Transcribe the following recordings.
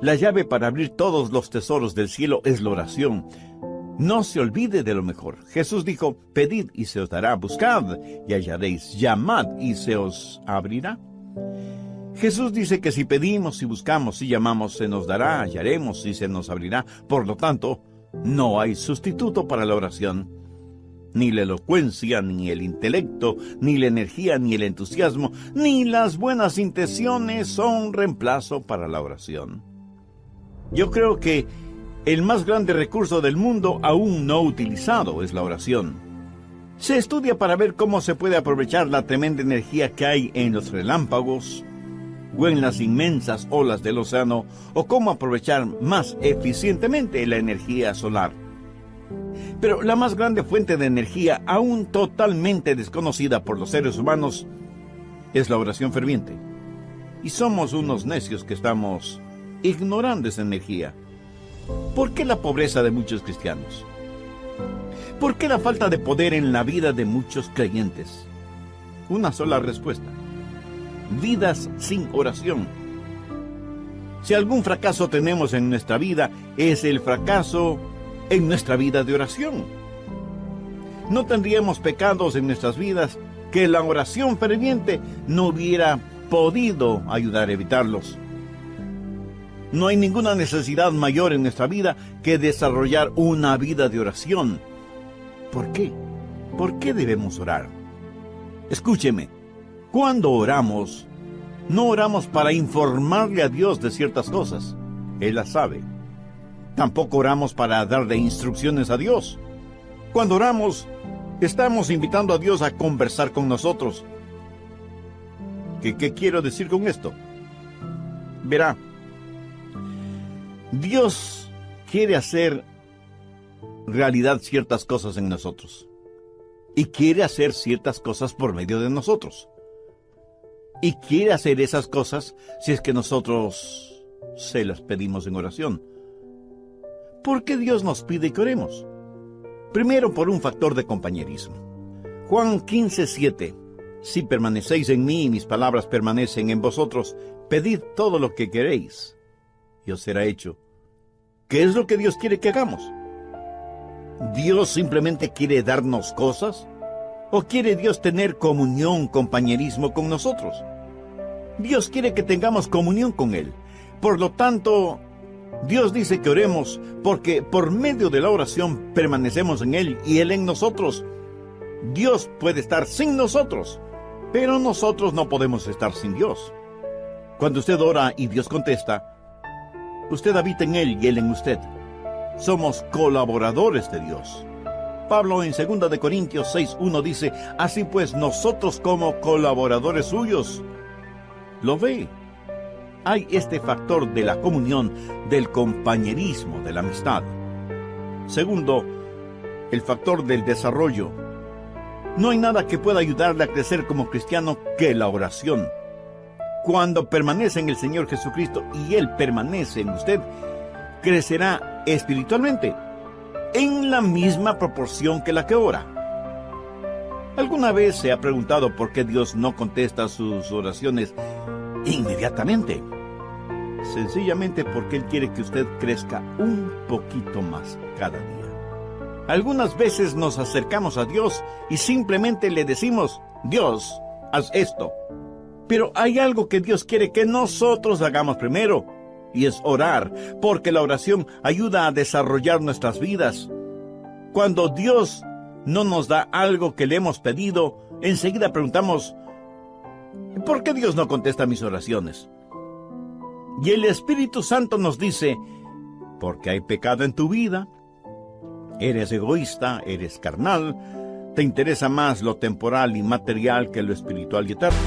La llave para abrir todos los tesoros del cielo es la oración. No se olvide de lo mejor. Jesús dijo, pedid y se os dará, buscad y hallaréis, llamad y se os abrirá. Jesús dice que si pedimos, si buscamos, si llamamos, se nos dará, hallaremos y se nos abrirá. Por lo tanto, no hay sustituto para la oración. Ni la elocuencia, ni el intelecto, ni la energía, ni el entusiasmo, ni las buenas intenciones son reemplazo para la oración. Yo creo que el más grande recurso del mundo aún no utilizado es la oración. Se estudia para ver cómo se puede aprovechar la tremenda energía que hay en los relámpagos o en las inmensas olas del océano, o cómo aprovechar más eficientemente la energía solar. Pero la más grande fuente de energía, aún totalmente desconocida por los seres humanos, es la oración ferviente. Y somos unos necios que estamos ignorando esa energía. ¿Por qué la pobreza de muchos cristianos? ¿Por qué la falta de poder en la vida de muchos creyentes? Una sola respuesta: vidas sin oración. Si algún fracaso tenemos en nuestra vida, es el fracaso en nuestra vida de oración. No tendríamos pecados en nuestras vidas que la oración ferviente no hubiera podido ayudar a evitarlos. No hay ninguna necesidad mayor en nuestra vida que desarrollar una vida de oración. ¿Por qué? ¿Por qué debemos orar? Escúcheme, cuando oramos, no oramos para informarle a Dios de ciertas cosas. Él las sabe. Tampoco oramos para darle instrucciones a Dios. Cuando oramos, estamos invitando a Dios a conversar con nosotros. ¿Qué quiero decir con esto? Verá, Dios quiere hacer realidad ciertas cosas en nosotros. Y quiere hacer ciertas cosas por medio de nosotros. Y quiere hacer esas cosas si es que nosotros se las pedimos en oración. ¿Por qué Dios nos pide que oremos? Primero, por un factor de compañerismo. Juan 15:7. Si permanecéis en mí y mis palabras permanecen en vosotros, pedid todo lo que queréis y os será hecho. ¿Qué es lo que Dios quiere que hagamos? ¿Dios simplemente quiere darnos cosas? ¿O quiere Dios tener comunión, compañerismo con nosotros? Dios quiere que tengamos comunión con Él. Por lo tanto, Dios dice que oremos porque por medio de la oración permanecemos en Él y Él en nosotros. Dios puede estar sin nosotros, pero nosotros no podemos estar sin Dios. Cuando usted ora y Dios contesta, usted habita en Él y Él en usted. Somos colaboradores de Dios. Pablo en 2 Corintios 6:1 dice, así pues nosotros como colaboradores suyos. ¿Lo ve? Hay este factor de la comunión, del compañerismo, de la amistad. Segundo, el factor del desarrollo. No hay nada que pueda ayudarle a crecer como cristiano que la oración. Cuando permanece en el Señor Jesucristo y Él permanece en usted, crecerá espiritualmente en la misma proporción que la que ora. ¿Alguna vez se ha preguntado por qué Dios no contesta sus oraciones inmediatamente? Sencillamente porque Él quiere que usted crezca un poquito más cada día. Algunas veces nos acercamos a Dios y simplemente le decimos, Dios, haz esto. Pero hay algo que Dios quiere que nosotros hagamos primero, y es orar, porque la oración ayuda a desarrollar nuestras vidas. Cuando Dios no nos da algo que le hemos pedido, enseguida preguntamos, ¿por qué Dios no contesta mis oraciones? Y el Espíritu Santo nos dice, porque hay pecado en tu vida, eres egoísta, eres carnal, te interesa más lo temporal y material que lo espiritual y eterno.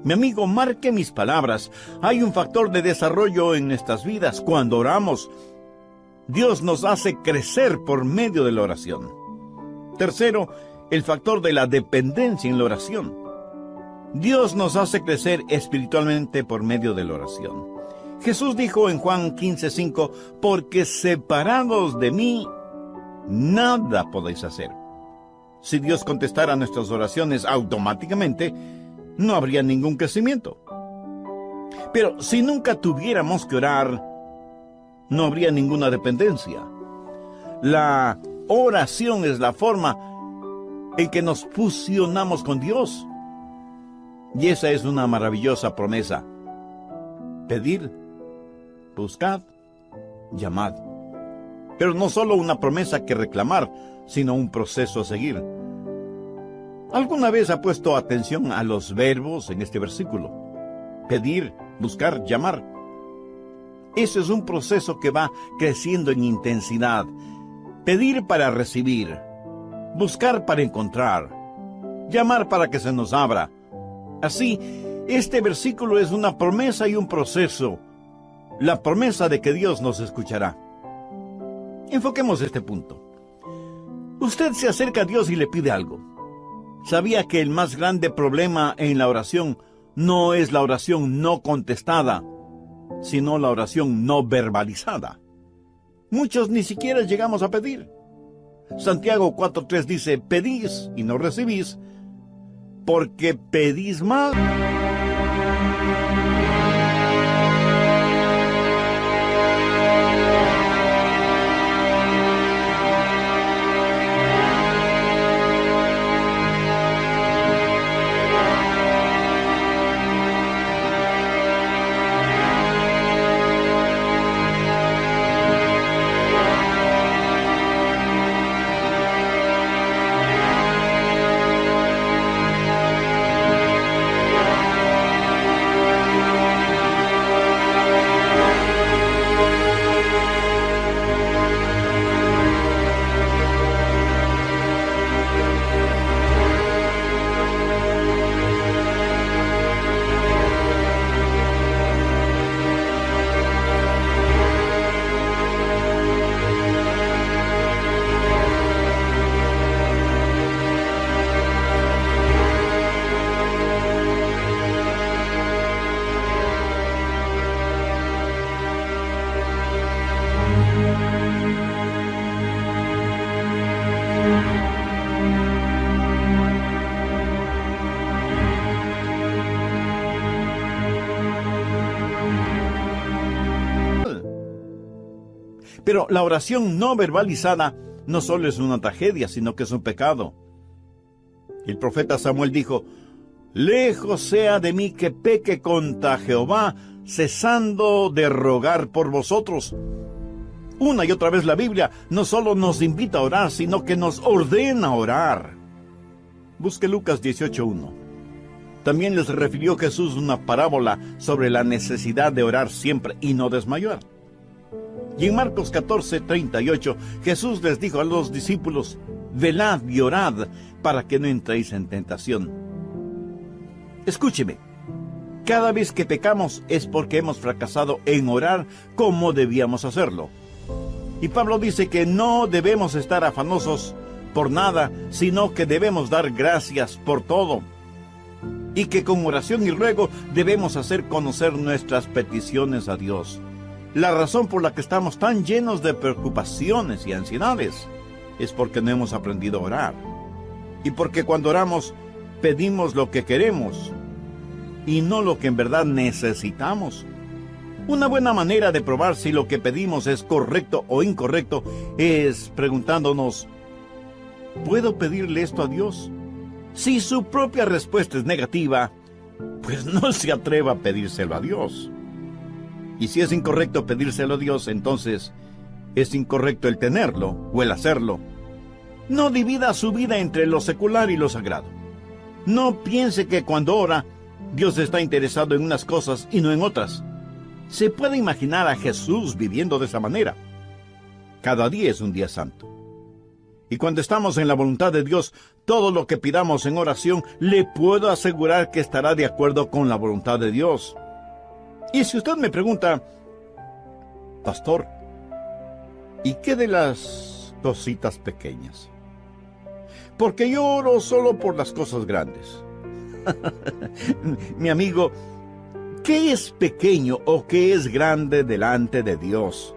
Mi amigo, marque mis palabras. Hay un factor de desarrollo en nuestras vidas. Cuando oramos, Dios nos hace crecer por medio de la oración. Tercero, el factor de la dependencia en la oración. Dios nos hace crecer espiritualmente por medio de la oración. Jesús dijo en Juan 15:5, porque separados de mí, nada podéis hacer. Si Dios contestara nuestras oraciones automáticamente, no habría ningún crecimiento. Pero si nunca tuviéramos que orar, no habría ninguna dependencia. La oración es la forma en que nos fusionamos con Dios. Y esa es una maravillosa promesa. Pedir, buscad, llamad. Pero no solo una promesa que reclamar, sino un proceso a seguir. ¿Alguna vez ha puesto atención a los verbos en este versículo? Pedir, buscar, llamar. Eso es un proceso que va creciendo en intensidad. Pedir para recibir, buscar para encontrar, llamar para que se nos abra. Así, este versículo es una promesa y un proceso. La promesa de que Dios nos escuchará. Enfoquemos este punto. Usted se acerca a Dios y le pide algo. ¿Sabía que el más grande problema en la oración no es la oración no contestada, sino la oración no verbalizada? Muchos ni siquiera llegamos a pedir. Santiago 4:3 dice, pedís y no recibís, porque pedís mal. Pero la oración no verbalizada no solo es una tragedia, sino que es un pecado. El profeta Samuel dijo, lejos sea de mí que peque contra Jehová, cesando de rogar por vosotros. Una y otra vez la Biblia no solo nos invita a orar, sino que nos ordena orar. Busque Lucas 18:1. También les refirió Jesús una parábola sobre la necesidad de orar siempre y no desmayar. Y en Marcos 14:38, Jesús les dijo a los discípulos, velad y orad para que no entréis en tentación. Escúcheme, cada vez que pecamos es porque hemos fracasado en orar como debíamos hacerlo. Y Pablo dice que no debemos estar afanosos por nada, sino que debemos dar gracias por todo. Y que con oración y ruego debemos hacer conocer nuestras peticiones a Dios. La razón por la que estamos tan llenos de preocupaciones y ansiedades es porque no hemos aprendido a orar. Y porque cuando oramos, pedimos lo que queremos y no lo que en verdad necesitamos. Una buena manera de probar si lo que pedimos es correcto o incorrecto es preguntándonos, ¿puedo pedirle esto a Dios? Si su propia respuesta es negativa, pues no se atreva a pedírselo a Dios. Y si es incorrecto pedírselo a Dios, entonces es incorrecto el tenerlo o el hacerlo. No divida su vida entre lo secular y lo sagrado. No piense que cuando ora, Dios está interesado en unas cosas y no en otras. Se puede imaginar a Jesús viviendo de esa manera. Cada día es un día santo. Y cuando estamos en la voluntad de Dios, todo lo que pidamos en oración, le puedo asegurar que estará de acuerdo con la voluntad de Dios. Y si usted me pregunta, pastor, ¿y qué de las cositas pequeñas? Porque yo oro solo por las cosas grandes. Mi amigo, ¿qué es pequeño o qué es grande delante de Dios?